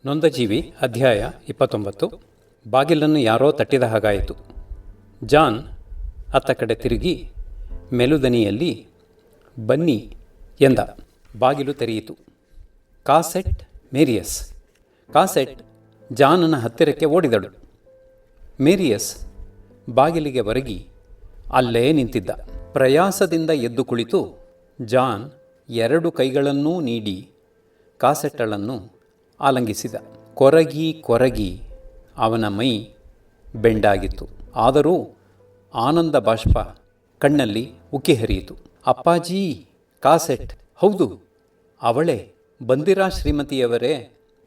ನೊಂದಜೀವಿ ಅಧ್ಯಾಯ 29. ಬಾಗಿಲನ್ನು ಯಾರೋ ತಟ್ಟಿದ ಹಾಗಾಯಿತು. ಜಾನ್ ಅತ್ತ ಕಡೆ ತಿರುಗಿ ಮೆಲುದನಿಯಲ್ಲಿ ಬನ್ನಿ ಎಂದ. ಬಾಗಿಲು ತೆರೆಯಿತು. ಕಾಸೆಟ್ ಮೇರಿಯಸ್. ಕಾಸೆಟ್ ಜಾನನ ಹತ್ತಿರಕ್ಕೆ ಓಡಿದಳು. ಮೇರಿಯಸ್ ಬಾಗಿಲಿಗೆ ಒರಗಿ ಅಲ್ಲೇ ನಿಂತಿದ್ದ. ಪ್ರಯಾಸದಿಂದ ಎದ್ದು ಕುಳಿತು ಜಾನ್ 2 ಕೈಗಳನ್ನೂ ನೀಡಿ ಕಾಸೆಟ್ಟಳನ್ನು ಆಲಂಗಿಸಿದ. ಕೊರಗಿ ಅವನ ಮೈ ಬೆಂಡಾಗಿತ್ತು. ಆದರೂ ಆನಂದ ಬಾಷ್ಪ ಕಣ್ಣಲ್ಲಿ ಉಕ್ಕಿ ಹರಿಯಿತು. ಅಪ್ಪಾಜೀ, ಕಾಸೆಟ್. ಹೌದು, ಅವಳೇ. ಬಂದಿರಾ ಶ್ರೀಮತಿಯವರೇ?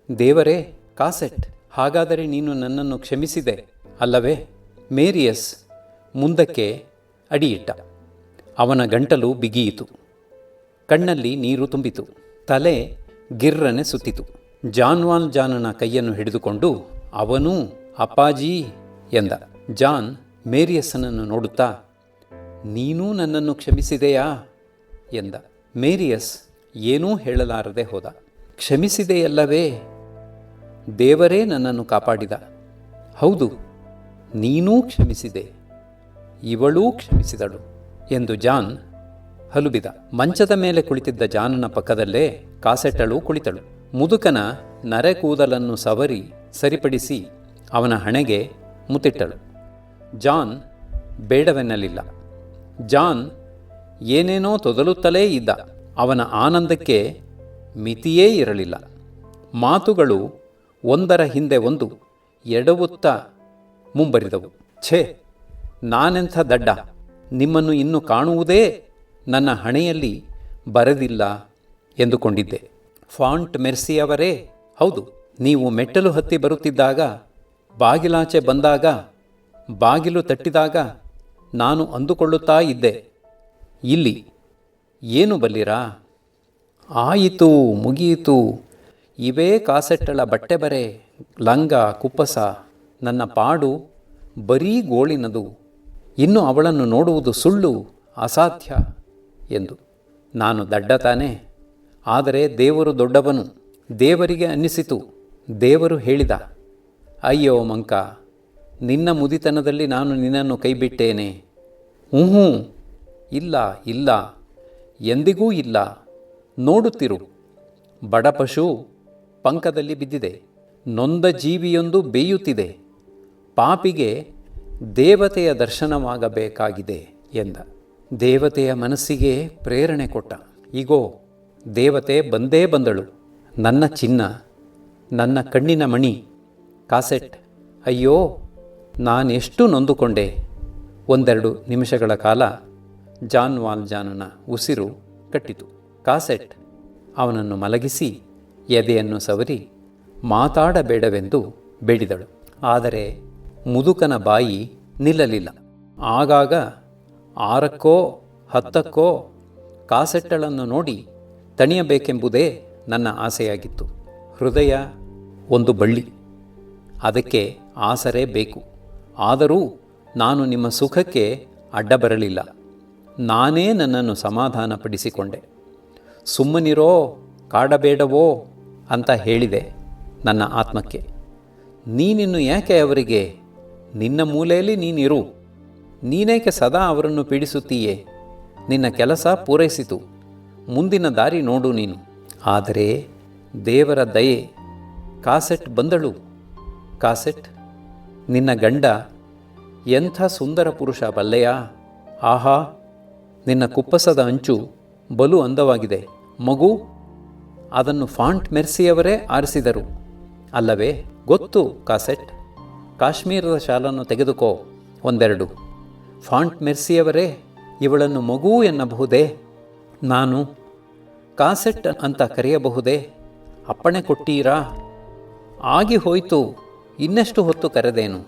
ದೇವರೇ, ಕಾಸೆಟ್. ಹಾಗಾದರೆ ನೀನು ನನ್ನನ್ನು ಕ್ಷಮಿಸಿದೆ ಅಲ್ಲವೇ? ಮೇರಿಯಸ್ ಮುಂದಕ್ಕೆ ಅಡಿಯಿಟ್ಟ. ಅವನ ಗಂಟಲು ಬಿಗಿಯಿತು. ಕಣ್ಣಲ್ಲಿ ನೀರು ತುಂಬಿತು. ತಲೆ ಗಿರ್ರನೆ ಸುತ್ತಿತು. ಜಾನನ ಕೈಯನ್ನು ಹಿಡಿದುಕೊಂಡು ಅವನೂ ಅಪ್ಪಾಜೀ ಎಂದ. ಜಾನ್ ಮೇರಿಯಸ್ಸನನ್ನು ನೋಡುತ್ತಾ, ನೀನೂ ನನ್ನನ್ನು ಕ್ಷಮಿಸಿದೆಯಾ ಎಂದ. ಮೇರಿಯಸ್ ಏನೂ ಹೇಳಲಾರದೆ ಹೋದ. ಕ್ಷಮಿಸಿದೆಯಲ್ಲವೇ? ದೇವರೇ ನನ್ನನ್ನು ಕಾಪಾಡಿದ. ಹೌದು, ನೀನೂ ಕ್ಷಮಿಸಿದೆ, ಇವಳೂ ಕ್ಷಮಿಸಿದಳು ಎಂದು ಜಾನ್ ಹಲುಬಿದ. ಮಂಚದ ಮೇಲೆ ಕುಳಿತಿದ್ದ ಜಾನನ ಪಕ್ಕದಲ್ಲೇ ಕಾಸೆಟ್ಟಳು ಕುಳಿತಳು. ಮುದುಕನ ನರೆ ಕೂದಲನ್ನು ಸವರಿ ಸರಿಪಡಿಸಿ ಅವನ ಹಣೆಗೆ ಮುತ್ತಿಟ್ಟಳು. ಜಾನ್ ಬೇಡವೆನ್ನಲಿಲ್ಲ. ಜಾನ್ ಏನೇನೋ ತೊದಲುತ್ತಲೇ ಇದ್ದ. ಅವನ ಆನಂದಕ್ಕೆ ಮಿತಿಯೇ ಇರಲಿಲ್ಲ. ಮಾತುಗಳು ಒಂದರ ಹಿಂದೆ ಒಂದು ಎಡವುತ್ತಾ ಮುಂಬರಿದವು. ಛೇ, ನಾನೆಂಥ ದಡ್ಡ! ನಿಮ್ಮನ್ನು ಇನ್ನು ಕಾಣುವುದೇ ನನ್ನ ಹಣೆಯಲ್ಲಿ ಬರೆದಿಲ್ಲ ಎಂದುಕೊಂಡಿದ್ದೆ. ಫಾಂಟ್ ಮೆರ್ಸಿಯವರೇ? ಹೌದು, ನೀವು ಮೆಟ್ಟಲು ಹತ್ತಿ ಬರುತ್ತಿದ್ದಾಗ, ಬಾಗಿಲಾಚೆ ಬಂದಾಗ, ಬಾಗಿಲು ತಟ್ಟಿದಾಗ ನಾನು ಅಂದುಕೊಳ್ಳುತ್ತಾ ಇದ್ದೆ, ಇಲ್ಲಿ ಏನು ಬಲ್ಲಿರಾ? ಆಯಿತು, ಮುಗಿಯಿತು. ಇವೇ ಕಾಸೆಟ್ಟಳ ಬಟ್ಟೆ ಬರೆ, ಲಂಗ, ಕುಪ್ಪಸ. ನನ್ನ ಪಾಡು ಬರೀ ಗೋಳಿನದು. ಇನ್ನು ಅವಳನ್ನು ನೋಡುವುದು ಸುಳ್ಳು, ಅಸಾಧ್ಯ ಎಂದು. ನಾನು ದಡ್ಡ ತಾನೆ? ಆದರೆ ದೇವರು ದೊಡ್ಡವನು. ದೇವರಿಗೆ ಅನ್ನಿಸಿತು. ದೇವರು ಹೇಳಿದ, ಅಯ್ಯೋ ಮಂಕ, ನಿನ್ನ ಮುದಿತನದಲ್ಲಿ ನಾನು ನಿನ್ನನ್ನು ಕೈಬಿಟ್ಟೇನೆ. ಹ್ಞೂ, ಇಲ್ಲ, ಎಂದಿಗೂ ಇಲ್ಲ. ನೋಡುತ್ತಿರು, ಬಡಪಶು ಪಂಕದಲ್ಲಿ ಬಿದ್ದಿದೆ. ನೊಂದ ಜೀವಿಯೊಂದು ಬೇಯುತ್ತಿದೆ. ಪಾಪಿಗೆ ದೇವತೆಯ ದರ್ಶನವಾಗಬೇಕಾಗಿದೆ ಎಂದ. ದೇವತೆಯ ಮನಸ್ಸಿಗೆ ಪ್ರೇರಣೆ ಕೊಟ್ಟ. ಈಗೋ ದೇವತೆ ಬಂದೇ ಬಂದಳು. ನನ್ನ ಚಿನ್ನ, ನನ್ನ ಕಣ್ಣಿನ ಮಣಿ. ಕಾಸೆಟ್, ಅಯ್ಯೋ, ನಾನೆಷ್ಟು ನೊಂದುಕೊಂಡೆ. 1-2 ನಿಮಿಷಗಳ ಕಾಲ ಜಾನನ ಉಸಿರು ಕಟ್ಟಿತು. ಕಾಸೆಟ್ ಅವನನ್ನು ಮಲಗಿಸಿ ಎದೆಯನ್ನು ಸವರಿ ಮಾತಾಡಬೇಡವೆಂದು ಬೇಡಿದಳು. ಆದರೆ ಮುದುಕನ ಬಾಯಿ ನಿಲ್ಲಲಿಲ್ಲ. ಆಗಾಗ 6 10 ಕಾಸೆಟ್ಟಳನ್ನು ನೋಡಿ ತಣಿಯಬೇಕೆಂಬುದೇ ನನ್ನ ಆಸೆಯಾಗಿತ್ತು. ಹೃದಯ ಒಂದು ಬಳ್ಳಿ, ಅದಕ್ಕೆ ಆಸರೆ ಬೇಕು. ಆದರೂ ನಾನು ನಿಮ್ಮ ಸುಖಕ್ಕೆ ಅಡ್ಡ ಬರಲಿಲ್ಲ. ನಾನೇ ನನ್ನನ್ನು ಸಮಾಧಾನಪಡಿಸಿಕೊಂಡೆ. ಸುಮ್ಮನಿರೋ, ಕಾಡಬೇಡವೋ ಅಂತ ಹೇಳಿದೆ ನನ್ನ ಆತ್ಮಕ್ಕೆ. ನೀನಿನ್ನು ಯಾಕೆ ಅವರಿಗೆ? ನಿನ್ನ ಮೂಲೆಯಲ್ಲಿ ನೀನಿರು. ನೀನೇಕೆ ಸದಾ ಅವರನ್ನು ಪೀಡಿಸುತ್ತೀಯೇ? ನಿನ್ನ ಕೆಲಸ ಪೂರೈಸಿತು. ಮುಂದಿನ ದಾರಿ ನೋಡು ನೀನು. ಆದರೆ ದೇವರ ದಯೆ, ಕಾಸೆಟ್ ಬಂದಳು. ಕಾಸೆಟ್, ನಿನ್ನ ಗಂಡ ಎಂಥ ಸುಂದರ ಪುರುಷ ಬಲ್ಲೆಯಾ? ಆಹಾ, ನಿನ್ನ ಕುಪ್ಪಸದ ಅಂಚು ಬಲು ಅಂದವಾಗಿದೆ. ಮಗು, ಅದನ್ನು ಫಾಂಟ್ ಮೆರ್ಸಿಯವರೇ ಆರಿಸಿದರು ಅಲ್ಲವೇ? ಗೊತ್ತು ಕಾಸೆಟ್. ಕಾಶ್ಮೀರದ ಶಾಲನ್ನು ತೆಗೆದುಕೋ 1-2. ಫಾಂಟ್ ಮೆರ್ಸಿಯವರೇ ಇವಳನ್ನು ಮಗು ಎನ್ನಬಹುದೇ? ನಾನು ಕಾಸೆಟ್ ಅಂತ ಕರೆಯಬಹುದೇ? ಅಪ್ಪಣೆ ಕೊಟ್ಟೀರಾ? ಆಗಿ ಹೋಯಿತು, ಇನ್ನೆಷ್ಟು ಹೊತ್ತು ಕರೆದೇನು?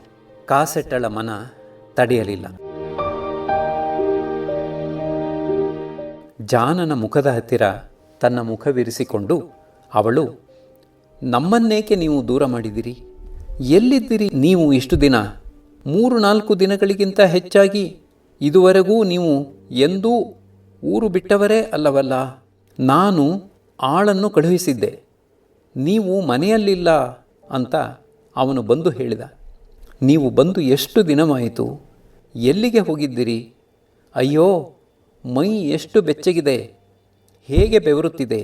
ಕಾಸೆಟ್ಟಳ ಮನ ತಡೆಯಲಿಲ್ಲ. ಜಾನನ ಮುಖದ ಹತ್ತಿರ ತನ್ನ ಮುಖವಿರಿಸಿಕೊಂಡು ಅವಳು, ನಮ್ಮನ್ನೇಕೆ ನೀವು ದೂರ ಮಾಡಿದಿರಿ? ಎಲ್ಲಿದ್ದಿರಿ ನೀವು ಇಷ್ಟು ದಿನ? 3-4 ದಿನಗಳಿಗಿಂತ ಹೆಚ್ಚಾಗಿ ಇದುವರೆಗೂ ನೀವು ಎಂದೂ ಊರು ಬಿಟ್ಟವರೇ ಅಲ್ಲವಲ್ಲ? ನಾನು ಆಳನ್ನು ಕಳುಹಿಸಿದ್ದೆ. ನೀವು ಮನೆಯಲ್ಲಿಲ್ಲ ಅಂತ ಅವನು ಬಂದು ಹೇಳಿದ. ನೀವು ಬಂದು ಎಷ್ಟು ದಿನವಾಯಿತು? ಎಲ್ಲಿಗೆ ಹೋಗಿದ್ದಿರಿ? ಅಯ್ಯೋ, ಮೈ ಎಷ್ಟು ಬೆಚ್ಚಗಿದೆ, ಹೇಗೆ ಬೆವರುತ್ತಿದೆ.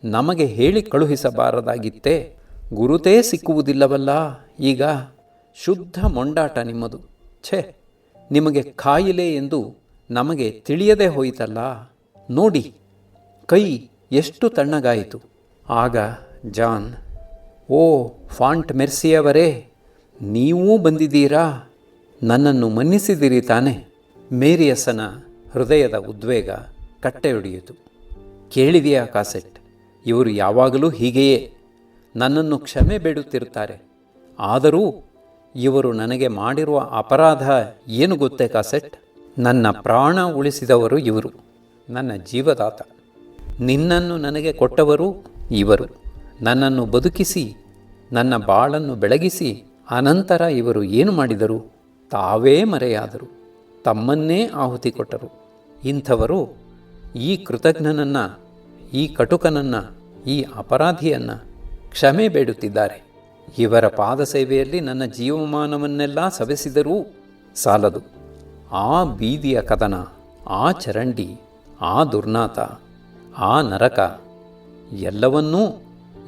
ನಮಗೆ ಹೇಳಿ ಕಳುಹಿಸಬಾರದಾಗಿತ್ತೇ? ಗುರುತೇ ಸಿಕ್ಕುವುದಿಲ್ಲವಲ್ಲ ಈಗ. ಶುದ್ಧ ಮೊಂಡಾಟ ನಿಮ್ಮದು. ಛೇ, ನಿಮಗೆ ಕಾಯಿಲೆ ಎಂದು ನಮಗೆ ತಿಳಿಯದೇ ಹೋಯಿತಲ್ಲ. ನೋಡಿ, ಕೈ ಎಷ್ಟು ತಣ್ಣಗಾಯಿತು. ಆಗ ಜಾನ್, ಓ ಫಾಂಟ್ ಮೆರ್ಸಿಯವರೇ, ನೀವೂ ಬಂದಿದ್ದೀರಾ? ನನ್ನನ್ನು ಮನ್ನಿಸಿದಿರಿ ತಾನೆ? ಮೇರಿಯಸ್ಸನ ಹೃದಯದ ಉದ್ವೇಗ ಕಟ್ಟೆಯೊಡೆಯಿತು. ಕೇಳಿದೆಯಾ ಕಾಸೆಟ್? ಇವರು ಯಾವಾಗಲೂ ಹೀಗೆಯೇ ನನ್ನನ್ನು ಕ್ಷಮೆ ಬೇಡುತ್ತಿರುತ್ತಾರೆ. ಆದರೂ ಇವರು ನನಗೆ ಮಾಡಿರುವ ಅಪರಾಧ ಏನು ಗೊತ್ತೇ ಕಾಸೆಟ್? ನನ್ನ ಪ್ರಾಣ ಉಳಿಸಿದವರು ಇವರು, ನನ್ನ ಜೀವದಾತ. ನಿನ್ನನ್ನು ನನಗೆ ಕೊಟ್ಟವರು ಇವರು. ನನ್ನನ್ನು ಬದುಕಿಸಿ ನನ್ನ ಬಾಳನ್ನು ಬೆಳಗಿಸಿ ಅನಂತರ ಇವರು ಏನು ಮಾಡಿದರು? ತಾವೇ ಮರೆಯಾದರು, ತಮ್ಮನ್ನೇ ಆಹುತಿ ಕೊಟ್ಟರು. ಇಂಥವರು ಈ ಕೃತಜ್ಞನನ್ನು, ಈ ಕಟುಕನನ್ನು, ಈ ಅಪರಾಧಿಯನ್ನು ಕ್ಷಮೆ ಬೇಡುತ್ತಿದ್ದಾರೆ. ಇವರ ಪಾದ ಸೇವೆಯಲ್ಲಿ ನನ್ನ ಜೀವಮಾನವನ್ನೆಲ್ಲ ಸವೆಸಿದರೂ ಸಾಲದು. ಆ ಬೀದಿಯ ಕದನ, ಆ ಚರಂಡಿ, ಆ ದುರ್ನಾತ, ಆ ನರಕ ಎಲ್ಲವನ್ನೂ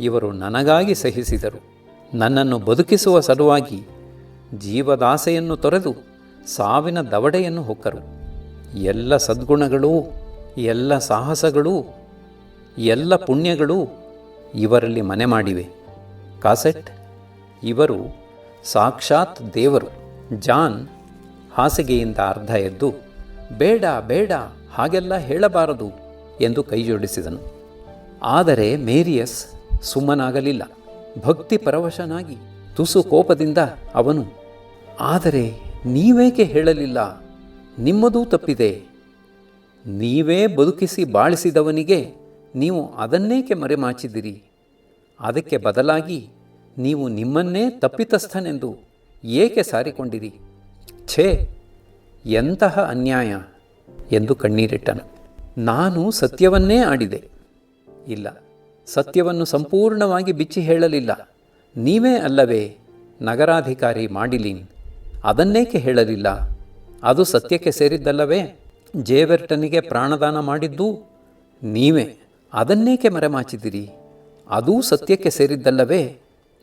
ಇವರು ನನಗಾಗಿ ಸಹಿಸಿದರು. ನನ್ನನ್ನು ಬದುಕಿಸುವ ಸಲುವಾಗಿ ಜೀವದಾಸೆಯನ್ನು ತೊರೆದು ಸಾವಿನ ದವಡೆಯನ್ನು ಹೊಕ್ಕರು. ಎಲ್ಲ ಸದ್ಗುಣಗಳೂ, ಎಲ್ಲ ಸಾಹಸಗಳೂ, ಎಲ್ಲ ಪುಣ್ಯಗಳೂ ಇವರಲ್ಲಿ ಮನೆ ಮಾಡಿವೆ. ಕಾಸೆಟ್, ಇವರು ಸಾಕ್ಷಾತ್ ದೇವರು. ಜಾನ್ ಹಾಸಿಗೆಯಿಂದ ಅರ್ಧ ಎದ್ದು, ಬೇಡ ಬೇಡ, ಹಾಗೆಲ್ಲ ಹೇಳಬಾರದು ಎಂದು ಕೈಜೋಡಿಸಿದನು. ಆದರೆ ಮೇರಿಯಸ್ ಸುಮ್ಮನಾಗಲಿಲ್ಲ. ಭಕ್ತಿ ಪರವಶನಾಗಿ ತುಸು ಕೋಪದಿಂದ ಅವನು, ಆದರೆ ನೀವೇಕೆ ಹೇಳಲಿಲ್ಲ? ನಿಮ್ಮದೂ ತಪ್ಪಿದೆ. ನೀವೇ ಬದುಕಿಸಿ ಬಾಳಿಸಿದವನಿಗೆ ನೀವು ಅದನ್ನೇಕೆ ಮರೆಮಾಚಿದಿರಿ? ಅದಕ್ಕೆ ಬದಲಾಗಿ ನೀವು ನಿಮ್ಮನ್ನೇ ತಪ್ಪಿತಸ್ಥನೆಂದು ಏಕೆ ಸಾರಿಕೊಂಡಿರಿ? ಛೇ, ಎಂತಹ ಅನ್ಯಾಯ ಎಂದು ಕಣ್ಣೀರಿಟ್ಟನು. ನಾನು ಸತ್ಯವನ್ನೇ ಆಡಿದೆ. ಇಲ್ಲ, ಸತ್ಯವನ್ನು ಸಂಪೂರ್ಣವಾಗಿ ಬಿಚ್ಚಿ ಹೇಳಲಿಲ್ಲ. ನೀವೇ ಅಲ್ಲವೇ ನಗರಾಧಿಕಾರಿ ಮಾಡಿಲೀನ್? ಅದನ್ನೇಕೆ ಹೇಳಲಿಲ್ಲ? ಅದು ಸತ್ಯಕ್ಕೆ ಸೇರಿದ್ದಲ್ಲವೇ? ಜೇವೆರ್ಟನಿಗೆ ಪ್ರಾಣದಾನ ಮಾಡಿದ್ದೂ ನೀವೇ. ಅದನ್ನೇಕೆ ಮರೆಮಾಚಿದಿರಿ? ಅದೂ ಸತ್ಯಕ್ಕೆ ಸೇರಿದ್ದಲ್ಲವೇ?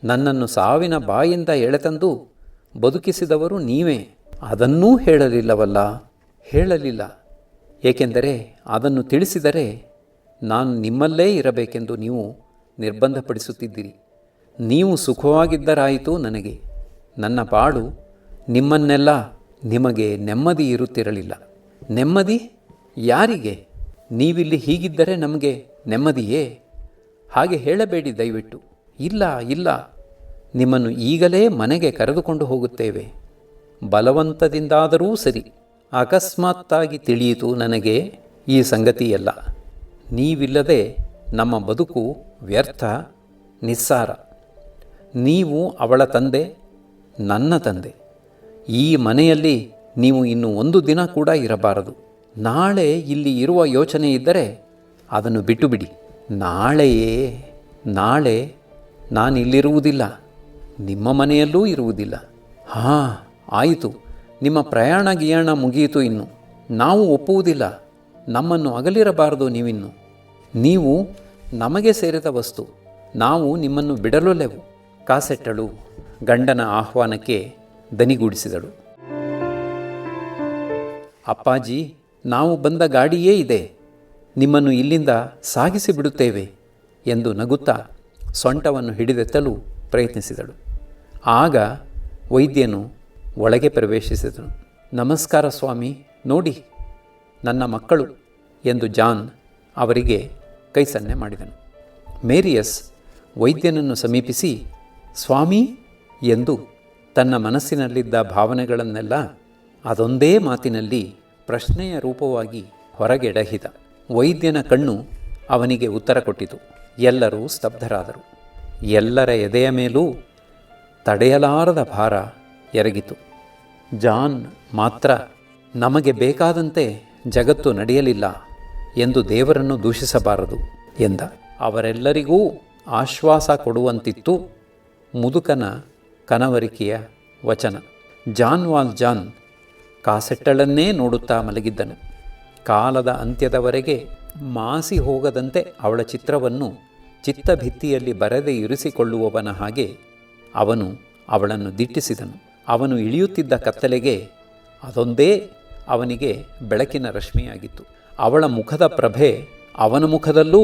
ನನ್ನನ್ನು ಸಾವಿನ ಬಾಯಿಂದ ಎಳೆತಂದು ಬದುಕಿಸಿದವರು ನೀವೇ. ಅದನ್ನೂ ಹೇಳಲಿಲ್ಲವಲ್ಲ? ಹೇಳಲಿಲ್ಲ, ಏಕೆಂದರೆ ಅದನ್ನು ತಿಳಿಸಿದರೆ ನಾನು ನಿಮ್ಮಲ್ಲೇ ಇರಬೇಕೆಂದು ನೀವು ನಿರ್ಬಂಧಪಡಿಸುತ್ತಿದ್ದಿರಿ. ನೀವು ಸುಖವಾಗಿದ್ದರಾಯಿತು ನನಗೆ. ನನ್ನ ಬಾಳು ನಿಮ್ಮನ್ನೆಲ್ಲ ನಿಮಗೆ ನೆಮ್ಮದಿ ಇರುತ್ತಿರಲಿಲ್ಲ. ನೆಮ್ಮದಿ ಯಾರಿಗೆ? ನೀವಿಲ್ಲಿ ಹೀಗಿದ್ದರೆ ನಮಗೆ ನೆಮ್ಮದಿಯೇ? ಹಾಗೆ ಹೇಳಬೇಡಿ ದಯವಿಟ್ಟು. ಇಲ್ಲ ಇಲ್ಲ, ನಿಮ್ಮನ್ನು ಈಗಲೇ ಮನೆಗೆ ಕರೆದುಕೊಂಡು ಹೋಗುತ್ತೇವೆ. ಬಲವಂತದಿಂದಾದರೂ ಸರಿ. ಅಕಸ್ಮಾತ್ತಾಗಿ ತಿಳಿಯಿತು ನನಗೆ ಈ ಸಂಗತಿಯೆಲ್ಲ. ನೀವಿಲ್ಲದೆ ನಮ್ಮ ಬದುಕು ವ್ಯರ್ಥ, ನಿಸ್ಸಾರ. ನೀವು ಅವಳ ತಂದೆ, ನನ್ನ ತಂದೆ. ಈ ಮನೆಯಲ್ಲಿ ನೀವು ಇನ್ನು ಒಂದು ದಿನ ಕೂಡ ಇರಬಾರದು. ನಾಳೆ ಇಲ್ಲಿ ಇರುವ ಯೋಚನೆ ಇದ್ದರೆ ಅದನ್ನು ಬಿಟ್ಟು ಬಿಡಿ. ನಾಳೆ ನಾನಿಲ್ಲಿರುವುದಿಲ್ಲ, ನಿಮ್ಮ ಮನೆಯಲ್ಲೂ ಇರುವುದಿಲ್ಲ. ಹಾಂ, ಆಯಿತು, ನಿಮ್ಮ ಪ್ರಯಾಣ ಗಿಯಾಣ ಮುಗಿಯಿತು. ಇನ್ನು ನಾವು ಒಪ್ಪುವುದಿಲ್ಲ. ನಮ್ಮನ್ನು ಅಗಲಿರಬಾರದು ನೀವಿನ್ನು. ನೀವು ನಮಗೆ ಸೇರಿದ ವಸ್ತು. ನಾವು ನಿಮ್ಮನ್ನು ಬಿಡಲೊಲ್ಲೆವು. ಕಾಸೆಟ್ಟಳು ಗಂಡನ ಆಹ್ವಾನಕ್ಕೆ ದನಿಗೂಡಿಸಿದಳು. ಅಪ್ಪಾಜಿ, ನಾವು ಬಂದ ಗಾಡಿಯೇ ಇದೆ. ನಿಮ್ಮನ್ನು ಇಲ್ಲಿಂದ ಸಾಗಿಸಿ ಬಿಡುತ್ತೇವೆ ಎಂದು ನಗುತ್ತಾ ಸೊಂಟವನ್ನು ಹಿಡಿದೆತ್ತಲು ಪ್ರಯತ್ನಿಸಿದಳು. ಆಗ ವೈದ್ಯನು ಒಳಗೆ ಪ್ರವೇಶಿಸಿದನು. ನಮಸ್ಕಾರ ಸ್ವಾಮಿ, ನೋಡಿ ನನ್ನ ಮಕ್ಕಳು ಎಂದು ಜಾನ್ ಅವರಿಗೆ ಕೈ ಸನ್ನೆ ಮಾಡಿದನು. ಮೇರಿಯಸ್ ವೈದ್ಯನನ್ನು ಸಮೀಪಿಸಿ ಸ್ವಾಮಿ ಎಂದು ತನ್ನ ಮನಸ್ಸಿನಲ್ಲಿದ್ದ ಭಾವನೆಗಳನ್ನೆಲ್ಲ ಅದೊಂದೇ ಮಾತಿನಲ್ಲಿ ಪ್ರಶ್ನೆಯ ರೂಪವಾಗಿ ಹೊರಗೆಡಹಿದ. ವೈದ್ಯನ ಕಣ್ಣು ಅವನಿಗೆ ಉತ್ತರ ಕೊಟ್ಟಿತು. ಎಲ್ಲರೂ ಸ್ತಬ್ಧರಾದರು. ಎಲ್ಲರ ಎದೆಯ ಮೇಲೂ ತಡೆಯಲಾರದ ಭಾರ ಎರಗಿತು. ಜಾನ್ ಮಾತ್ರ ನಮಗೆ ಬೇಕಾದಂತೆ ಜಗತ್ತು ನಡೆಯಲಿಲ್ಲ ಎಂದು ದೇವರನ್ನು ದೂಷಿಸಬಾರದು ಎಂದ. ಅವರೆಲ್ಲರಿಗೂ ಆಶ್ವಾಸ ಕೊಡುವಂತಿತ್ತು ಮುದುಕನ ಕನವರಿಕೆಯ ವಚನ. ಜಾನ್ ವಾಲ್ಜಾನ್ ಕಾಸೆಟ್ಟಳನ್ನೇ ನೋಡುತ್ತಾ ಮಲಗಿದ್ದನು. ಕಾಲದ ಅಂತ್ಯದವರೆಗೆ ಮಾಸಿ ಹೋಗದಂತೆ ಅವಳ ಚಿತ್ರವನ್ನು ಚಿತ್ತಭಿತ್ತಿಯಲ್ಲಿ ಬರದೆ ಇರಿಸಿಕೊಳ್ಳುವವನ ಹಾಗೆ ಅವನು ಅವಳನ್ನು ದಿಟ್ಟಿಸಿದನು. ಅವನು ಇಳಿಯುತ್ತಿದ್ದ ಕತ್ತಲೆಗೆ ಅದೊಂದೇ ಅವನಿಗೆ ಬೆಳಕಿನ ರಶ್ಮಿಯಾಗಿತ್ತು. ಅವಳ ಮುಖದ ಪ್ರಭೆ ಅವನ ಮುಖದಲ್ಲೂ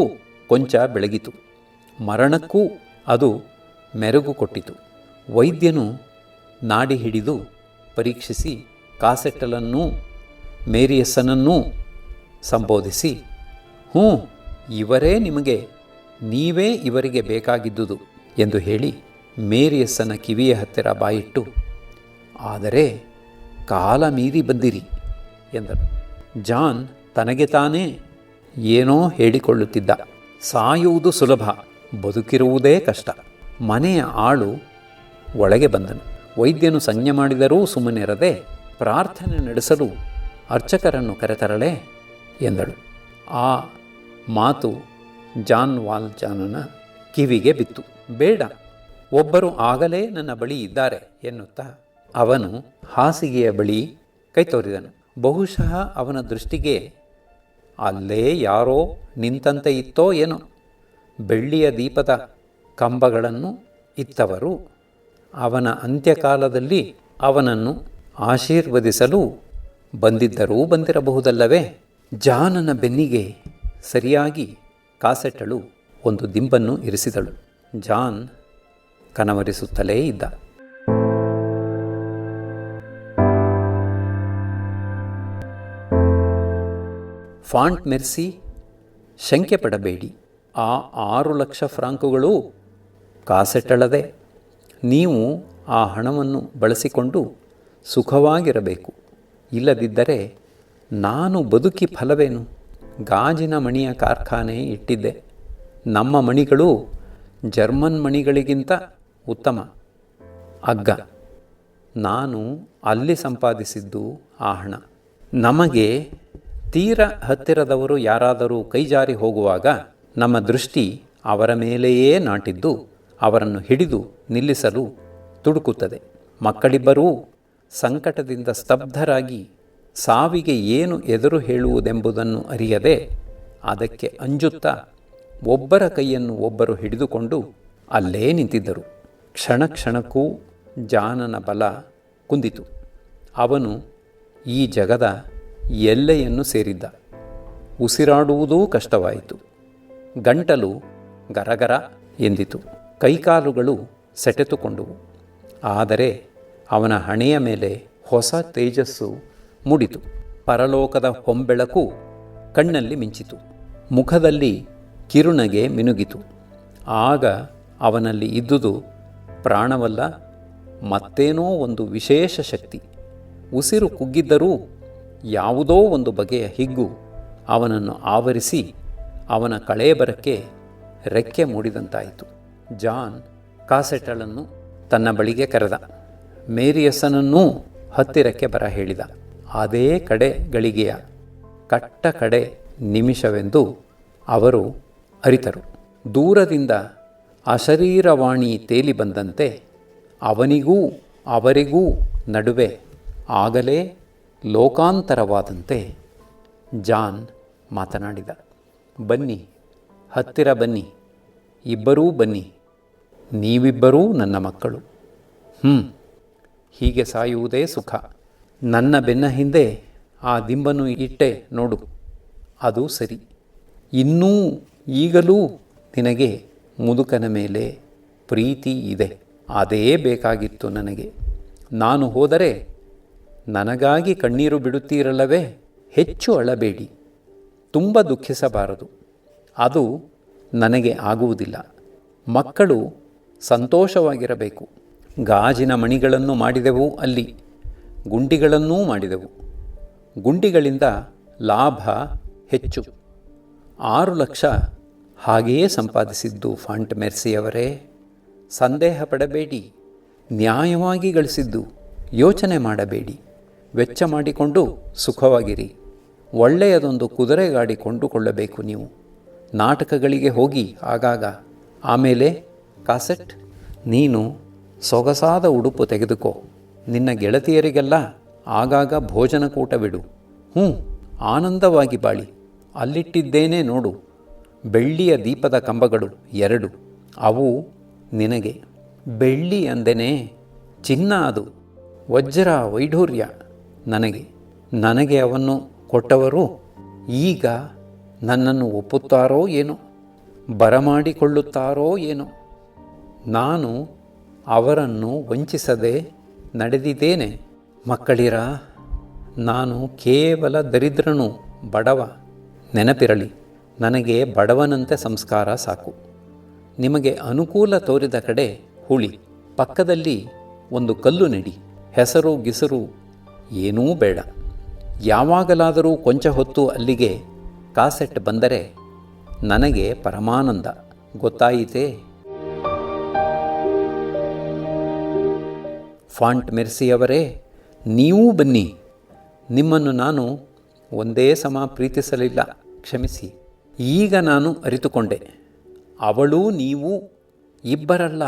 ಕೊಂಚ ಬೆಳಗಿತು. ಮರಣಕ್ಕೂ ಅದು ಮೆರುಗು ಕೊಟ್ಟಿತು. ವೈದ್ಯನು ನಾಡಿ ಹಿಡಿದು ಪರೀಕ್ಷಿಸಿ ಕಾಸೆಟ್ಟಲನ್ನೂ ಮೇರಿಯಸ್ಸನನ್ನೂ ಸಂಬೋಧಿಸಿ, ಇವರೇ ನಿಮಗೆ, ನೀವೇ ಇವರಿಗೆ ಬೇಕಾಗಿದ್ದುದು ಎಂದು ಹೇಳಿ ಮೇರಿಯಸ್ಸನ ಕಿವಿಯ ಹತ್ತಿರ ಬಾಯಿಟ್ಟು, ಆದರೆ ಕಾಲ ಮೀರಿ ಬಂದಿರಿ ಎಂದನು. ಜಾನ್ ತನಗೆ ತಾನೇ ಏನೋ ಹೇಳಿಕೊಳ್ಳುತ್ತಿದ್ದ. ಸಾಯುವುದು ಸುಲಭ, ಬದುಕಿರುವುದೇ ಕಷ್ಟ. ಮನೆಯ ಆಳು ಒಳಗೆ ಬಂದನು. ವೈದ್ಯನು ಸಂಜ್ಞೆ ಮಾಡಿದರೂ ಸುಮ್ಮನಿರದೆ, ಪ್ರಾರ್ಥನೆ ನಡೆಸಲು ಅರ್ಚಕರನ್ನು ಕರೆತರಲೇ ಎಂದಳು. ಆ ಮಾತು ಜಾನ್ ವಾಲ್ಜಾನನ ಕಿವಿಗೆ ಬಿತ್ತು. ಬೇಡ, ಒಬ್ಬರು ಆಗಲೇ ನನ್ನ ಬಳಿ ಇದ್ದಾರೆ ಎನ್ನುತ್ತಾ ಅವನು ಹಾಸಿಗೆಯ ಬಳಿ ಕೈ ತೋರಿದನು. ಬಹುಶಃ ಅವನ ದೃಷ್ಟಿಗೆ ಅಲ್ಲೇ ಯಾರೋ ನಿಂತಂತೆ ಇತ್ತೋ ಏನೋ. ಬೆಳ್ಳಿಯ ದೀಪದ ಕಂಬಗಳನ್ನು ಇತ್ತವರು ಅವನ ಅಂತ್ಯಕಾಲದಲ್ಲಿ ಅವನನ್ನು ಆಶೀರ್ವದಿಸಲು ಬಂದಿರಬಹುದಲ್ಲವೇ? ಜಾನನ ಬೆನ್ನಿಗೆ ಸರಿಯಾಗಿ ಕಾಸೆಟ್ಟಳು ಒಂದು ದಿಂಬನ್ನು ಇರಿಸಿದಳು. ಜಾನ್ ಕನವರಿಸುತ್ತಲೇ ಇದ್ದ. ಫಾಂಟ್ ಮೆರ್ಸಿ, ಶಂಕೆ ಪಡಬೇಡಿ. ಆ 6 ಲಕ್ಷ ಫ್ರಾಂಕುಗಳು ಕಾಸೆಟ್ಟಳದೆ. ನೀವು ಆ ಹಣವನ್ನು ಬಳಸಿಕೊಂಡು ಸುಖವಾಗಿರಬೇಕು. ಇಲ್ಲದಿದ್ದರೆ ನಾನು ಬದುಕಿ ಫಲವೇನು? ಗಾಜಿನ ಮಣಿಯ ಕಾರ್ಖಾನೆ ಇಟ್ಟಿದ್ದೆ. ನಮ್ಮ ಮಣಿಗಳು ಜರ್ಮನ್ ಮಣಿಗಳಿಗಿಂತ ಉತ್ತಮ. ಅಗ್ಗ, ನಾನು ಅಲ್ಲಿ ಸಂಪಾದಿಸಿದ್ದು ಆ ಹಣ. ನಮಗೆ ತೀರ ಹತ್ತಿರದವರು ಯಾರಾದರೂ ಕೈಜಾರಿ ಹೋಗುವಾಗ ನಮ್ಮ ದೃಷ್ಟಿ ಅವರ ಮೇಲೆಯೇ ನಾಟಿದ್ದು ಅವರನ್ನು ಹಿಡಿದು ನಿಲ್ಲಿಸಲು ತುಡುಕುತ್ತದೆ. ಮಕ್ಕಳಿಬ್ಬರೂ ಸಂಕಟದಿಂದ ಸ್ತಬ್ಧರಾಗಿ ಸಾವಿಗೆ ಏನು ಎದುರು ಹೇಳುವುದೆಂಬುದನ್ನು ಅರಿಯದೆ ಅದಕ್ಕೆ ಅಂಜುತ್ತಾ ಒಬ್ಬರ ಕೈಯನ್ನು ಒಬ್ಬರು ಹಿಡಿದುಕೊಂಡು ಅಲ್ಲೇ ನಿಂತಿದ್ದರು. ಕ್ಷಣ ಕ್ಷಣಕ್ಕೂ ಜಾನನ ಬಲ ಕುಂದಿತು. ಅವನು ಈ ಜಗದ ಎಲ್ಲೆಯನ್ನು ಸೇರಿದ್ದ. ಉಸಿರಾಡುವುದೂ ಕಷ್ಟವಾಯಿತು. ಗಂಟಲು ಗರಗರ ಎಂದಿತು. ಕೈಕಾಲುಗಳು ಸೆಟೆತುಕೊಂಡುವು. ಆದರೆ ಅವನ ಹಣೆಯ ಮೇಲೆ ಹೊಸ ತೇಜಸ್ಸು ಮೂಡಿತು. ಪರಲೋಕದ ಹೊಂಬೆಳಕು ಕಣ್ಣಲ್ಲಿ ಮಿಂಚಿತು. ಮುಖದಲ್ಲಿ ಕಿರುನಗೆ ಮಿನುಗಿತು. ಆಗ ಅವನಲ್ಲಿ ಇದ್ದುದು ಪ್ರಾಣವಲ್ಲ, ಮತ್ತೇನೋ ಒಂದು ವಿಶೇಷ ಶಕ್ತಿ. ಉಸಿರು ಕುಗ್ಗಿದ್ದರೂ ಯಾವುದೋ ಒಂದು ಬಗೆಯ ಹಿಗ್ಗು ಅವನನ್ನು ಆವರಿಸಿ ಅವನ ಕಳೇಬರಕ್ಕೆ ರೆಕ್ಕೆ ಮೂಡಿದಂತಾಯಿತು. ಜಾನ್ ಕಾಸೆಟ್ಟಳನ್ನು ತನ್ನ ಬಳಿಗೆ ಕರೆದ. ಮೇರಿಯಸ್ಸನನ್ನೂ ಹತ್ತಿರಕ್ಕೆ ಬರ ಹೇಳಿದ. ಅದೇ ಕಡೆ ಗಳಿಗೆಯ ಕಟ್ಟ ಕಡೆ ನಿಮಿಷವೆಂದು ಅವರು ಅರಿತರು. ದೂರದಿಂದ ಅಶರೀರವಾಣಿ ತೇಲಿ ಬಂದಂತೆ ಅವನಿಗೂ ಅವರಿಗೂ ನಡುವೆ ಆಗಲೇ ಲೋಕಾಂತರವಾದಂತೆ ಜಾನ್ ಮಾತನಾಡಿದ. ಬನ್ನಿ, ಹತ್ತಿರ ಬನ್ನಿ, ಇಬ್ಬರೂ ಬನ್ನಿ, ನೀವಿಬ್ಬರೂ ನನ್ನ ಮಕ್ಕಳು. ಹೀಗೆ ಸಾಯುವುದೇ ಸುಖ. ನನ್ನ ಬೆನ್ನ ಹಿಂದೆ ಆ ದಿಂಬನ್ನು ಇಟ್ಟೆ ನೋಡು, ಅದು ಸರಿ. ಇನ್ನೂ ಈಗಲೂ ನಿನಗೆ ಮುದುಕನ ಮೇಲೆ ಪ್ರೀತಿ ಇದೆ. ಅದೇ ಬೇಕಾಗಿತ್ತು ನನಗೆ. ನಾನು ಹೋದರೆ ನನಗಾಗಿ ಕಣ್ಣೀರು ಬಿಡುತ್ತೀರಲ್ಲವೇ? ಹೆಚ್ಚು ಅಳಬೇಡಿ, ತುಂಬ ದುಃಖಿಸಬಾರದು. ಅದು ನನಗೆ ಆಗುವುದಿಲ್ಲ. ಮಕ್ಕಳು ಸಂತೋಷವಾಗಿರಬೇಕು. ಗಾಜಿನ ಮಣಿಗಳನ್ನು ಮಾಡಿದೆವು, ಅಲ್ಲಿ ಗುಂಡಿಗಳನ್ನೂ ಮಾಡಿದೆವು. ಗುಂಡಿಗಳಿಂದ ಲಾಭ ಹೆಚ್ಚು. 6 ಲಕ್ಷ ಹಾಗೆಯೇ ಸಂಪಾದಿಸಿದ್ದು ಫಾಂಟ್ ಮೆರ್ಸಿಯವರೇ. ಸಂದೇಹ ಪಡಬೇಡಿ, ನ್ಯಾಯವಾಗಿ ಗಳಿಸಿದ್ದು. ಯೋಚನೆ ಮಾಡಬೇಡಿ, ವೆಚ್ಚ ಮಾಡಿಕೊಂಡು ಸುಖವಾಗಿರಿ. ಒಳ್ಳೆಯದೊಂದು ಕುದುರೆ ಗಾಡಿ ಕೊಂಡುಕೊಳ್ಳಬೇಕು ನೀವು. ನಾಟಕಗಳಿಗೆ ಹೋಗಿ ಆಗಾಗ. ಆಮೇಲೆ ಕಾಸೆಟ್, ನೀನು ಸೊಗಸಾದ ಉಡುಪು ತೆಗೆದುಕೋ. ನಿನ್ನ ಗೆಳತಿಯರಿಗೆಲ್ಲ ಆಗಾಗ ಭೋಜನಕೂಟವಿಡು. ಆನಂದವಾಗಿ ಬಾಳಿ. ಅಲ್ಲಿಟ್ಟಿದ್ದೇನೆ ನೋಡು, ಬೆಳ್ಳಿಯ ದೀಪದ ಕಂಬಗಳು 2. ಅವು ನಿನಗೆ. ಬೆಳ್ಳಿ ಅಂದೆನೇ ಚಿನ್ನ, ಅದು ವಜ್ರ ವೈಢೂರ್ಯ ನನಗೆ ಅವನ್ನು ಕೊಟ್ಟವರು ಈಗ ನನ್ನನ್ನು ಒಪ್ಪುತ್ತಾರೋ ಏನೋ, ಬರಮಾಡಿಕೊಳ್ಳುತ್ತಾರೋ ಏನೋ. ನಾನು ಅವರನ್ನು ವಂಚಿಸದೆ ನಡೆದಿದ್ದೇನೆ. ಮಕ್ಕಳಿರ, ನಾನು ಕೇವಲ ದರಿದ್ರನು, ಬಡವ. ನೆನಪಿರಲಿ, ನನಗೆ ಬಡವನಂತೆ ಸಂಸ್ಕಾರ ಸಾಕು. ನಿಮಗೆ ಅನುಕೂಲ ತೋರಿದ ಕಡೆ ಹುಳಿ, ಪಕ್ಕದಲ್ಲಿ ಒಂದು ಕಲ್ಲು ನೆಡಿ. ಹೆಸರು ಗಿಸರು ಏನೂ ಬೇಡ. ಯಾವಾಗಲಾದರೂ ಕೊಂಚ ಹೊತ್ತು ಅಲ್ಲಿಗೆ ಕಾಸೆಟ್ ಬಂದರೆ ನನಗೆ ಪರಮಾನಂದ. ಗೊತ್ತಾಯಿತೇ? ಫಾಂಟ್ ಮೆರ್ಸಿಯವರೇ, ನೀವೂ ಬನ್ನಿ. ನಿಮ್ಮನ್ನು ನಾನು ಒಂದೇ ಸಮ ಪ್ರೀತಿಸಲಿಲ್ಲ, ಕ್ಷಮಿಸಿ. ಈಗ ನಾನು ಅರಿತುಕೊಂಡೆ. ಅವಳೂ ನೀವು ಇಬ್ಬರಲ್ಲ,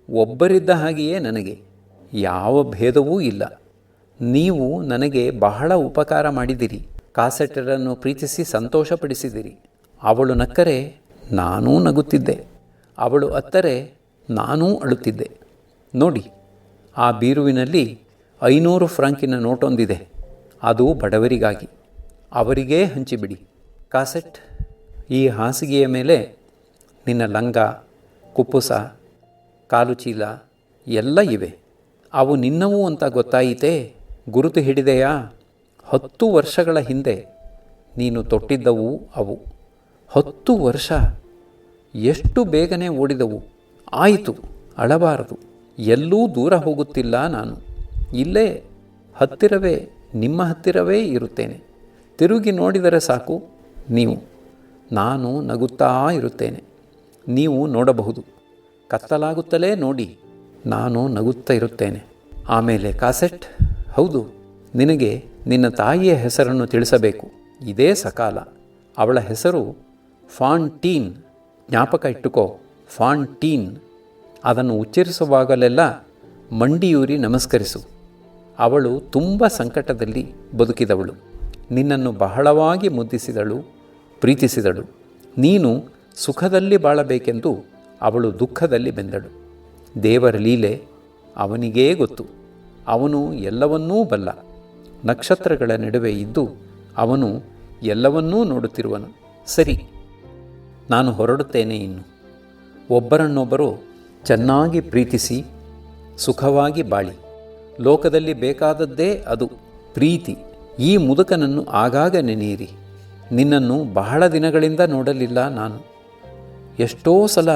ಒಬ್ಬರಿದ್ದ ಹಾಗೆಯೇ ನನಗೆ. ಯಾವ ಭೇದವೂ ಇಲ್ಲ. ನೀವು ನನಗೆ ಬಹಳ ಉಪಕಾರ ಮಾಡಿದಿರಿ. ಕಾಸೆಟರನ್ನು ಪ್ರೀತಿಸಿ ಸಂತೋಷಪಡಿಸಿದಿರಿ. ಅವಳು ನಕ್ಕರೆ ನಾನೂ ನಗುತ್ತಿದ್ದೆ, ಅವಳು ಅತ್ತರೆ ನಾನೂ ಅಳುತ್ತಿದ್ದೆ. ನೋಡಿ, ಆ ಬೀರುವಿನಲ್ಲಿ 500 ಫ್ರಾಂಕಿನ ನೋಟೊಂದಿದೆ. ಅದು ಬಡವರಿಗಾಗಿ. ಅವರಿಗೇ ಹಂಚಿಬಿಡಿ. ಕಾಸೆಟ್, ಈ ಹಾಸಿಗೆಯ ಮೇಲೆ ನಿನ್ನ ಲಂಗ, ಕುಪ್ಪುಸ, ಕಾಲುಚೀಲ ಎಲ್ಲ ಇವೆ. ಅವು ನಿನ್ನವು ಅಂತ ಗೊತ್ತಾಯಿತೇ? ಗುರುತು ಹಿಡಿದೆಯಾ? 10 ವರ್ಷಗಳ ಹಿಂದೆ ನೀನು ತೊಟ್ಟಿದ್ದವು ಅವು. 10 ವರ್ಷ ಎಷ್ಟು ಬೇಗನೆ ಓಡಿದವು. ಆಯಿತು, ಅಳಬಾರದು. ಎಲ್ಲೂ ದೂರ ಹೋಗುತ್ತಿಲ್ಲ ನಾನು. ಇಲ್ಲೇ ಹತ್ತಿರವೇ, ನಿಮ್ಮ ಹತ್ತಿರವೇ ಇರುತ್ತೇನೆ. ತಿರುಗಿ ನೋಡಿದರೆ ಸಾಕು ನೀವು. ನಾನು ನಗುತ್ತಾ ಇರುತ್ತೇನೆ, ನೀವು ನೋಡಬಹುದು. ಕತ್ತಲಾಗುತ್ತಲೇ ನೋಡಿ, ನಾನು ನಗುತ್ತಾ ಇರುತ್ತೇನೆ. ಆಮೇಲೆ ಕಾಸೆಟ್, ಹೌದು, ನಿನಗೆ ನಿನ್ನ ತಾಯಿಯ ಹೆಸರನ್ನು ತಿಳಿಸಬೇಕು. ಇದೇ ಸಕಾಲ. ಅವಳ ಹೆಸರು ಫಾಂಟೀನ್. ಜ್ಞಾಪಕ ಇಟ್ಟುಕೋ, ಫಾಂಟೀನ್. ಅದನ್ನು ಉಚ್ಚರಿಸುವಾಗಲೆಲ್ಲ ಮಂಡಿಯೂರಿ ನಮಸ್ಕರಿಸು. ಅವಳು ತುಂಬ ಸಂಕಟದಲ್ಲಿ ಬದುಕಿದವಳು. ನಿನ್ನನ್ನು ಬಹಳವಾಗಿ ಮುದ್ದಿಸಿದಳು, ಪ್ರೀತಿಸಿದಳು. ನೀನು ಸುಖದಲ್ಲಿ ಬಾಳಬೇಕೆಂದು ಅವಳು ದುಃಖದಲ್ಲಿ ಬೆಂದಳು. ದೇವರ ಲೀಲೆ ಅವನಿಗೇ ಗೊತ್ತು. ಅವನು ಎಲ್ಲವನ್ನೂ ಬಲ್ಲ. ನಕ್ಷತ್ರಗಳ ನಡುವೆ ಇದ್ದು ಅವನು ಎಲ್ಲವನ್ನೂ ನೋಡುತ್ತಿರುವನು. ಸರಿ, ನಾನು ಹೊರಡುತ್ತೇನೆ. ಇನ್ನು ಒಬ್ಬರನ್ನೊಬ್ಬರು ಚೆನ್ನಾಗಿ ಪ್ರೀತಿಸಿ ಸುಖವಾಗಿ ಬಾಳಿ. ಲೋಕದಲ್ಲಿ ಬೇಕಾದದ್ದೇ ಅದು, ಪ್ರೀತಿ. ಈ ಮುದುಕನನ್ನು ಆಗಾಗ ನೆನೆಯಿರಿ. ನಿನ್ನನ್ನು ಬಹಳ ದಿನಗಳಿಂದ ನೋಡಲಿಲ್ಲ ನಾನು. ಎಷ್ಟೋ ಸಲ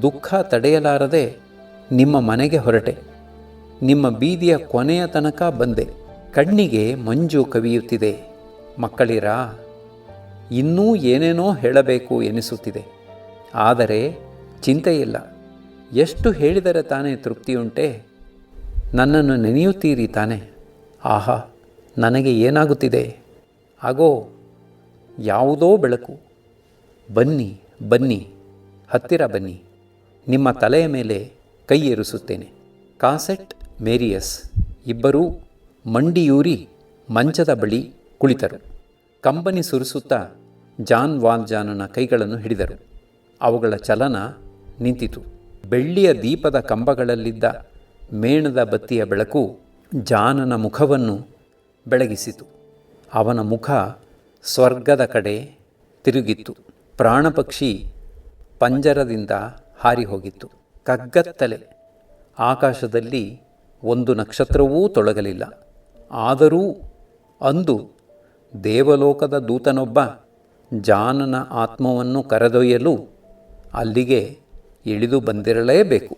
ದುಃಖ ತಡೆಯಲಾರದೆ ನಿಮ್ಮ ಮನೆಗೆ ಹೊರಟೆ. ನಿಮ್ಮ ಬೀದಿಯ ಕೊನೆಯ ತನಕ ಬಂದೆ. ಕಣ್ಣಿಗೆ ಮಂಜು ಕವಿಯುತ್ತಿದೆ. ಮಕ್ಕಳಿರಾ, ಇನ್ನೂ ಏನೇನೋ ಹೇಳಬೇಕು ಎನಿಸುತ್ತಿದೆ. ಆದರೆ ಚಿಂತೆಯಿಲ್ಲ. ಎಷ್ಟು ಹೇಳಿದರೆ ತಾನೇ ತೃಪ್ತಿಯುಂಟೆ? ನನ್ನನ್ನು ನೆನೆಯುತ್ತೀರಿ ತಾನೆ? ಆಹಾ, ನನಗೆ ಏನಾಗುತ್ತಿದೆ? ಆಗೋ, ಯಾವುದೋ ಬೆಳಕು. ಬನ್ನಿ ಬನ್ನಿ, ಹತ್ತಿರ ಬನ್ನಿ. ನಿಮ್ಮ ತಲೆಯ ಮೇಲೆ ಕೈ ಏರಿಸುತ್ತೇನೆ. ಕಾಸೆಟ್, ಮೇರಿಯಸ್ ಇಬ್ಬರೂ ಮಂಡಿಯೂರಿ ಮಂಚದ ಬಳಿ ಕುಳಿತರು. ಕಂಬನಿ ಸುರಿಸುತ್ತಾ ಜಾನ್ ವಾಲ್ಜಾನನ ಕೈಗಳನ್ನು ಹಿಡಿದರು. ಅವುಗಳ ಚಲನ ನಿಂತಿತು. ಬೆಳ್ಳಿಯ ದೀಪದ ಕಂಬಗಳಲ್ಲಿದ್ದ ಮೇಣದ ಬತ್ತಿಯ ಬೆಳಕು ಜಾನನ ಮುಖವನ್ನು ಬೆಳಗಿಸಿತು. ಅವನ ಮುಖ ಸ್ವರ್ಗದ ಕಡೆ ತಿರುಗಿತ್ತು. ಪ್ರಾಣಪಕ್ಷಿ ಪಂಜರದಿಂದ ಹಾರಿಹೋಗಿತ್ತು. ಕಗ್ಗತ್ತಲೆ. ಆಕಾಶದಲ್ಲಿ ಒಂದು ನಕ್ಷತ್ರವೂ ತೊಳಗಲಿಲ್ಲ. ಆದರೂ ಅಂದು ದೇವಲೋಕದ ದೂತನೊಬ್ಬ ಜಾನನ ಆತ್ಮವನ್ನು ಕರೆದೊಯ್ಯಲು ಅಲ್ಲಿಗೆ ಇಳಿದು ಬಂದಿರಲೇಬೇಕು.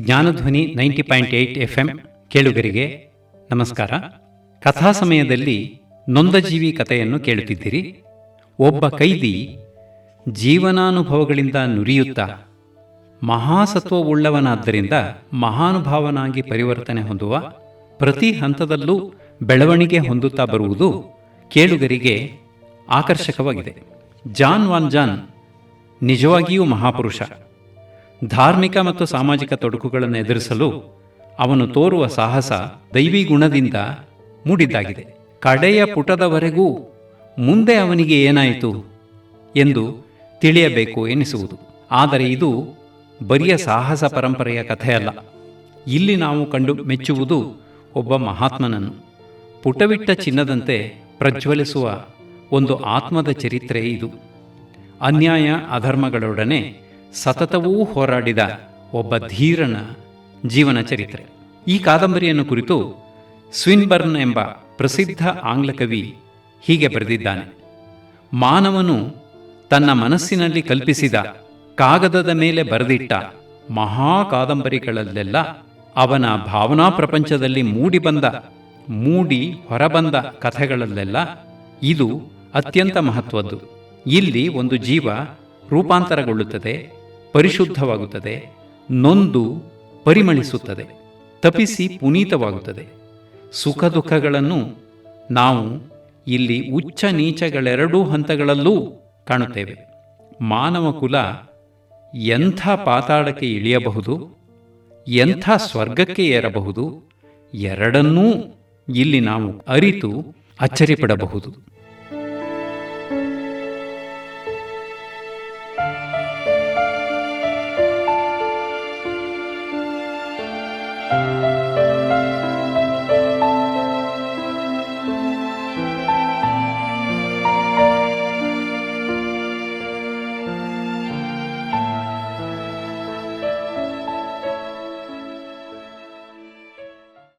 ಜ್ಞಾನಧ್ವನಿ 90.8 FM ಕೇಳುಗರಿಗೆ ನಮಸ್ಕಾರ. ಕಥಾ ಸಮಯದಲ್ಲಿ ನೊಂದಜೀವಿ ಕಥೆಯನ್ನು ಕೇಳುತ್ತಿದ್ದೀರಿ. ಒಬ್ಬ ಕೈದಿ ಜೀವನಾನುಭವಗಳಿಂದ ನುರಿಯುತ್ತಾ ಮಹಾಸತ್ವವುಳ್ಳವನಾದ್ದರಿಂದ ಮಹಾನುಭಾವನಾಗಿ ಪರಿವರ್ತನೆ ಹೊಂದುವ, ಪ್ರತಿ ಹಂತದಲ್ಲೂ ಬೆಳವಣಿಗೆ ಹೊಂದುತ್ತಾ ಬರುವುದು ಕೇಳುಗರಿಗೆ ಆಕರ್ಷಕವಾಗಿದೆ. ಜಾನ್ ವಾಲ್ಜಾನ್ ನಿಜವಾಗಿಯೂ ಮಹಾಪುರುಷ. ಧಾರ್ಮಿಕ ಮತ್ತು ಸಾಮಾಜಿಕ ತೊಡಕುಗಳನ್ನು ಎದುರಿಸಲು ಅವನು ತೋರುವ ಸಾಹಸ ದೈವಿ ಗುಣದಿಂದ ಮೂಡಿದ್ದಾಗಿದೆ. ಕಡೆಯ ಪುಟದವರೆಗೂ ಮುಂದೆ ಅವನಿಗೆ ಏನಾಯಿತು ಎಂದು ತಿಳಿಯಬೇಕು ಎನಿಸುವುದು. ಆದರೆ ಇದು ಬರಿಯ ಸಾಹಸ ಪರಂಪರೆಯ ಕಥೆಯಲ್ಲ. ಇಲ್ಲಿ ನಾವು ಕಂಡು ಮೆಚ್ಚುವುದು ಒಬ್ಬ ಮಹಾತ್ಮನನ್ನು. ಪುಟವಿಟ್ಟ ಚಿನ್ನದಂತೆ ಪ್ರಜ್ವಲಿಸುವ ಒಂದು ಆತ್ಮದ ಚರಿತ್ರೆ ಇದು. ಅನ್ಯಾಯ ಅಧರ್ಮಗಳೊಡನೆ ಸತತವೂ ಹೋರಾಡಿದ ಒಬ್ಬ ಧೀರನ ಜೀವನ ಚರಿತ್ರೆ. ಈ ಕಾದಂಬರಿಯನ್ನು ಕುರಿತು ಸ್ವಿನ್ಬರ್ನ್ ಎಂಬ ಪ್ರಸಿದ್ಧ ಆಂಗ್ಲ ಕವಿ ಹೀಗೆ ಬರೆದಿದ್ದಾನೆ: ಮಾನವನು ತನ್ನ ಮನಸ್ಸಿನಲ್ಲಿ ಕಲ್ಪಿಸಿದ, ಕಾಗದದ ಮೇಲೆ ಬರೆದಿಟ್ಟ ಮಹಾ ಕಾದಂಬರಿಗಳಲ್ಲೆಲ್ಲ, ಅವನ ಭಾವನಾ ಪ್ರಪಂಚದಲ್ಲಿ ಮೂಡಿ ಹೊರಬಂದ ಕಥೆಗಳಲ್ಲೆಲ್ಲ ಇದು ಅತ್ಯಂತ ಮಹತ್ವದ್ದು. ಇಲ್ಲಿ ಒಂದು ಜೀವ ರೂಪಾಂತರಗೊಳ್ಳುತ್ತದೆ, ಪರಿಶುದ್ಧವಾಗುತ್ತದೆ, ನೊಂದು ಪರಿಮಳಿಸುತ್ತದೆ, ತಪಿಸಿ ಪುನೀತವಾಗುತ್ತದೆ. ಸುಖ ದುಃಖಗಳನ್ನು ನಾವು ಇಲ್ಲಿ ಉಚ್ಚ ನೀಚಗಳೆರಡೂ ಹಂತಗಳಲ್ಲೂ ಕಾಣುತ್ತೇವೆ. ಮಾನವ ಕುಲ ಎಂಥ ಪಾತಾಳಕ್ಕೆ ಇಳಿಯಬಹುದು, ಎಂಥ ಸ್ವರ್ಗಕ್ಕೆ ಏರಬಹುದು, ಎರಡನ್ನೂ ಇಲ್ಲಿ ನಾವು ಅರಿತು ಅಚ್ಚರಿಪಡಬಹುದು.